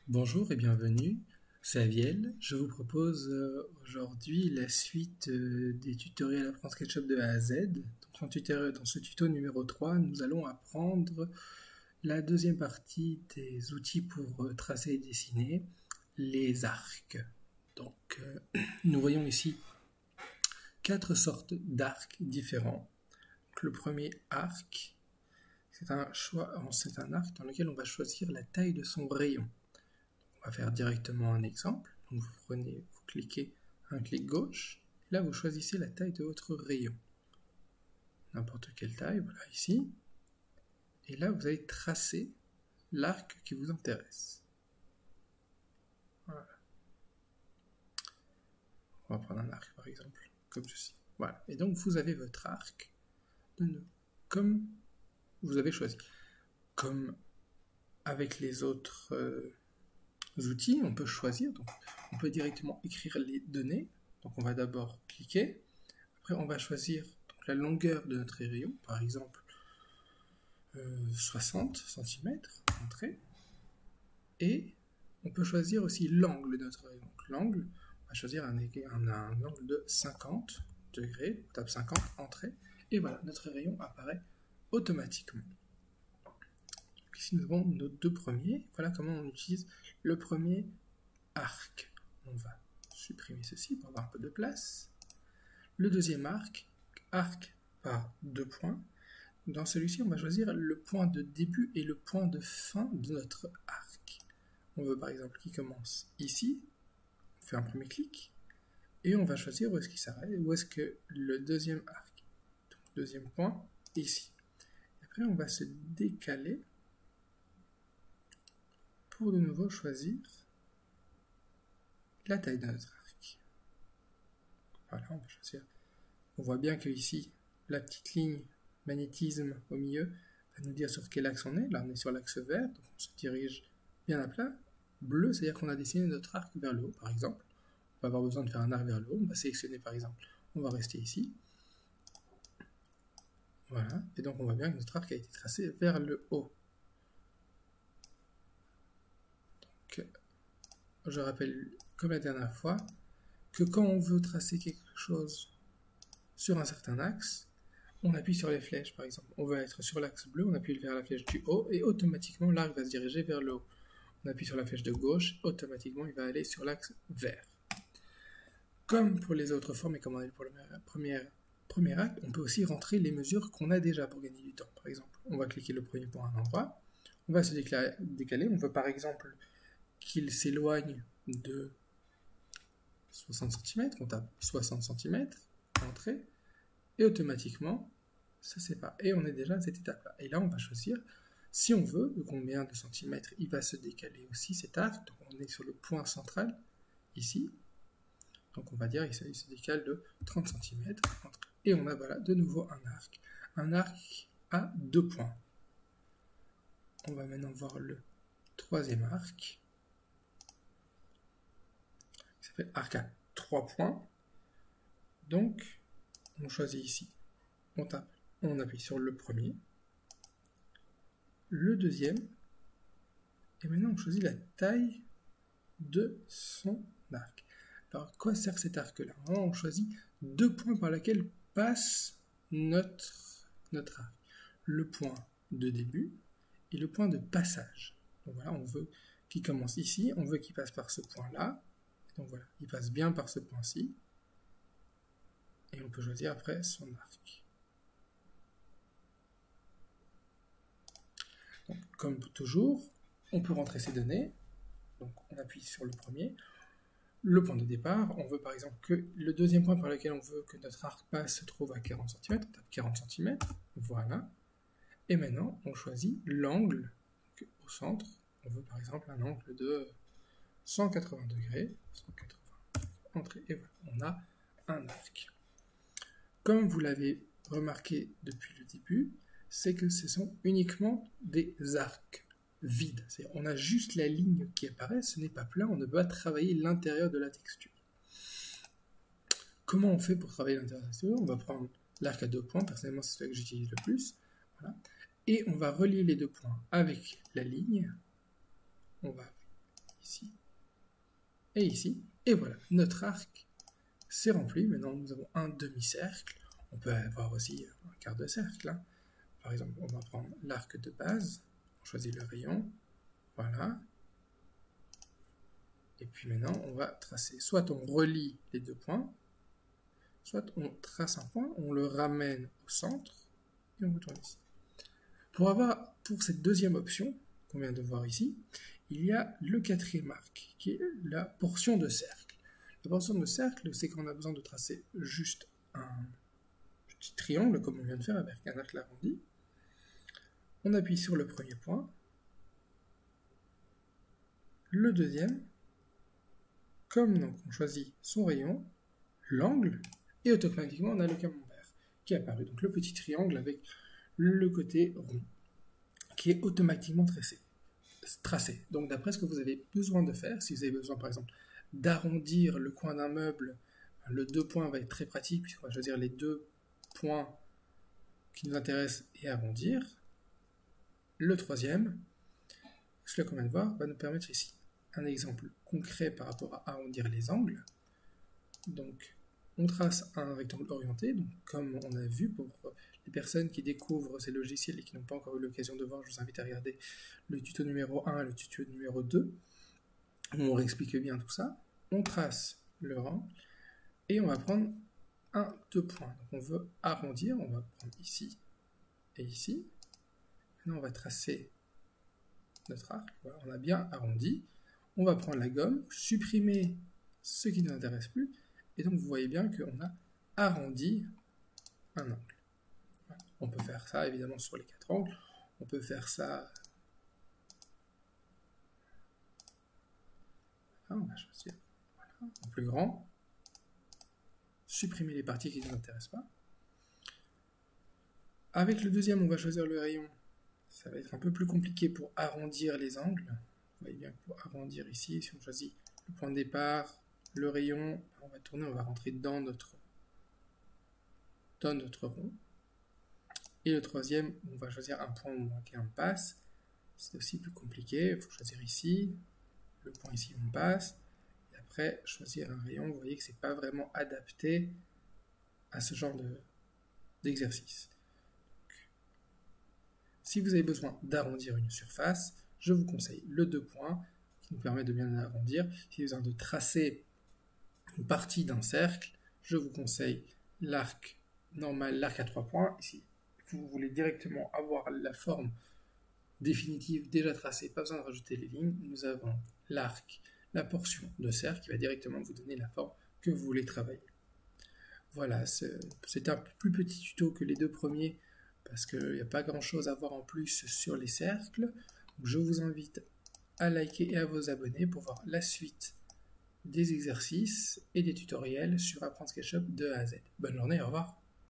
Bonjour et bienvenue, c'est Aviel. Je vous propose aujourd'hui la suite des tutoriels Apprendre SketchUp de A à Z. Dans ce tuto numéro 3, nous allons apprendre la deuxième partie des outils pour tracer et dessiner, les arcs. Donc, nous voyons ici 4 sortes d'arcs différents. Donc, le premier arc, c'est un arc dans lequel on va choisir la taille de son rayon. On va faire directement un exemple. Donc vous cliquez un clic gauche, et là vous choisissez la taille de votre rayon. N'importe quelle taille, voilà ici. Et là vous allez tracer l'arc qui vous intéresse. Voilà. On va prendre un arc par exemple, comme ceci. Voilà. Et donc vous avez votre arc comme vous avez choisi. Comme avec les autres outils, on peut choisir, donc on peut directement écrire les données. Donc on va d'abord cliquer, après on va choisir donc, la longueur de notre rayon, par exemple 60 cm, entrée, et on peut choisir aussi l'angle de notre rayon. Donc l'angle, on va choisir un angle de 50 degrés, on tape 50, entrée, et voilà, notre rayon apparaît automatiquement. Ici, nous avons nos deux premiers. Voilà comment on utilise le premier arc. On va supprimer ceci pour avoir un peu de place. Le deuxième arc par 2 points. Dans celui-ci, on va choisir le point de début et le point de fin de notre arc. On veut par exemple qu'il commence ici. On fait un premier clic. Et on va choisir où est-ce qu'il s'arrête, où est-ce que le deuxième arc. Donc, deuxième point, ici. Après, on va se décaler pour de nouveau choisir la taille de notre arc. Voilà, on va choisir. On voit bien que ici, la petite ligne magnétisme au milieu va nous dire sur quel axe on est. Là, on est sur l'axe vert, donc on se dirige bien à plat. Bleu, c'est-à-dire qu'on a dessiné notre arc vers le haut, par exemple. On va avoir besoin de faire un arc vers le haut. On va sélectionner, par exemple. On va rester ici. Voilà, et donc on voit bien que notre arc a été tracé vers le haut. Je rappelle, comme la dernière fois, que quand on veut tracer quelque chose sur un certain axe, on appuie sur les flèches, par exemple. On veut être sur l'axe bleu, on appuie vers la flèche du haut, et automatiquement, l'arc va se diriger vers le haut. On appuie sur la flèche de gauche, automatiquement, il va aller sur l'axe vert. Comme pour les autres formes, et comme on est pour le premier acte, on peut aussi rentrer les mesures qu'on a déjà pour gagner du temps. Par exemple, on va cliquer le premier point à un endroit, on va se décaler, on veut par exemple qu'il s'éloigne de 60 cm, on tape 60 cm, entrée, et automatiquement, ça sépare. Et on est déjà à cette étape-là. Et là, on va choisir, si on veut, de combien de centimètres il va se décaler aussi cet arc. Donc on est sur le point central, ici. Donc on va dire qu'il se décale de 30 cm, et on a voilà, de nouveau un arc à 2 points. On va maintenant voir le troisième arc. Ça fait arc à 3 points. Donc, on choisit ici. On appuie sur le premier. Le deuxième. Et maintenant, on choisit la taille de son arc. Alors, à quoi sert cet arc-là? On choisit 2 points par lesquels passe notre arc. Le point de début et le point de passage. Donc voilà, on veut qu'il commence ici. On veut qu'il passe par ce point-là. Donc voilà, il passe bien par ce point-ci. Et on peut choisir après son arc. Donc, comme toujours, on peut rentrer ces données. Donc on appuie sur le premier. Le point de départ, on veut par exemple que le deuxième point par lequel on veut que notre arc passe se trouve à 40 cm. On tape 40 cm. Voilà. Et maintenant, on choisit l'angle au centre. On veut par exemple un angle de 180 degrés. 180, entrée, et voilà, on a un arc. Comme vous l'avez remarqué depuis le début, c'est que ce sont uniquement des arcs vides. C'est-à-dire on a juste la ligne qui apparaît, ce n'est pas plat, on ne peut pas travailler l'intérieur de la texture. Comment on fait pour travailler l'intérieur de la texture? On va prendre l'arc à 2 points, personnellement c'est celui que j'utilise le plus. Voilà. Et on va relier les 2 points avec la ligne. On va ici et ici. Et voilà, notre arc c'est rempli. Maintenant, nous avons un demi-cercle. On peut avoir aussi un quart de cercle. Hein. Par exemple, on va prendre l'arc de base. On choisit le rayon. Voilà. Et puis maintenant, on va tracer. Soit on relie les deux points, soit on trace un point, on le ramène au centre et on retourne ici. Pour cette deuxième option qu'on vient de voir ici, il y a le quatrième arc, qui est la portion de cercle. La portion de cercle, c'est qu'on a besoin de tracer juste un petit triangle, comme on vient de faire avec un arc arrondi. On appuie sur le premier point, le deuxième, comme donc on choisit son rayon, l'angle, et automatiquement on a le camembert qui est apparu. Donc le petit triangle avec le côté rond, qui est automatiquement tracé. Donc d'après ce que vous avez besoin de faire, si vous avez besoin par exemple d'arrondir le coin d'un meuble, le 2 points va être très pratique puisqu'on va choisir les 2 points qui nous intéressent et arrondir. Le troisième, celui qu'on vient de voir, va nous permettre ici un exemple concret par rapport à arrondir les angles. Donc on trace un rectangle orienté, donc comme on a vu pour les personnes qui découvrent ces logiciels et qui n'ont pas encore eu l'occasion de voir, je vous invite à regarder le tuto numéro 1 et le tuto numéro 2, où on réexplique bien tout ça. On trace le rang et on va prendre 2 points. Donc on veut arrondir, on va prendre ici et ici. Maintenant on va tracer notre arc, voilà, on a bien arrondi. On va prendre la gomme, supprimer ce qui ne nous intéresse plus, et donc vous voyez bien qu'on a arrondi un angle. Voilà. On peut faire ça évidemment sur les 4 angles, on peut faire ça. Là, on va choisir voilà, en plus grand, supprimer les parties qui ne nous intéressent pas. Avec le deuxième, on va choisir le rayon. Ça va être un peu plus compliqué pour arrondir les angles. Vous voyez bien que pour arrondir ici, si on choisit le point de départ, le rayon, on va tourner, on va rentrer dans notre rond. Et le troisième, on va choisir un point où on passe. C'est aussi plus compliqué, il faut choisir ici, le point ici où on passe, et après choisir un rayon. Vous voyez que ce n'est pas vraiment adapté à ce genre d'exercice. Si vous avez besoin d'arrondir une surface, je vous conseille le 2 points qui nous permet de bien arrondir. Si vous avez besoin de tracer une partie d'un cercle, je vous conseille l'arc normal, l'arc à 3 points. Si vous voulez directement avoir la forme définitive déjà tracée, pas besoin de rajouter les lignes, nous avons l'arc, la portion de cercle qui va directement vous donner la forme que vous voulez travailler. Voilà, c'est un plus petit tuto que les 2 premiers parce qu'il n'y a pas grand chose à voir en plus sur les cercles. Donc je vous invite à liker et à vous abonner pour voir la suite des exercices et des tutoriels sur Apprendre SketchUp de A à Z. Bonne journée, au revoir.